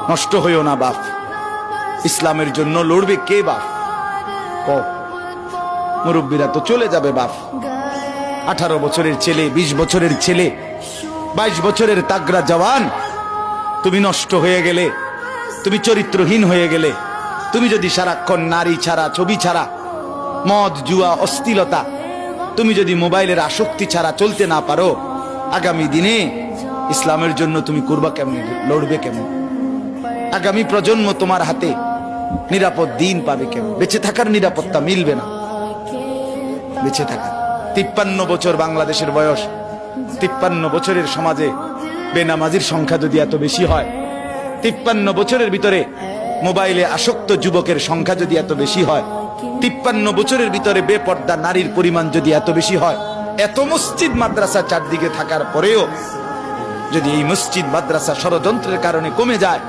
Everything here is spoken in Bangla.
নষ্ট হইও না বাপ। ইসলামের জন্য লড়বে কে বাপ? মুরব্বীরা তো চলে যাবে বাপ। 18 বছরের ছেলে, 20 বছরের ছেলে, 22 বছরের তাগড়া জওয়ান, তুমি নষ্ট হয়ে গেলে, তুমি চরিত্রহীন হয়ে গেলে, তুমি যদি সারাক্ষণ নারী ছাড়া, ছবি ছাড়া, মদ জুয়া অশ্লীলতা, তুমি যদি মোবাইলের আসক্তি ছাড়া চলতে না পারো, আগামী দিনে ইসলামের জন্য তুমি করবা কেমন, লড়বে কেমন? আগামী প্রজন্ম তোমার হাতে নিরাপদ দিন পাবে কেমন? বেঁচে থাকার নিরাপত্তা মিলবে না। বেঁচে থাকা 53 বছর বাংলাদেশের বয়স, 53 বছরের সমাজে বেনামাজির সংখ্যা যদি এত বেশি হয়, 53 বছরের ভিতরে মোবাইলে আসক্ত যুবকের সংখ্যা যদি এত বেশি হয়, 53 বছরের ভিতরে বেপর্দা নারীর পরিমাণ যদি এত বেশি হয়, এত মসজিদ মাদ্রাসা চারদিকে থাকার পরেও যদি এই মসজিদ মাদ্রাসা ষড়যন্ত্রের কারণে কমে যায়,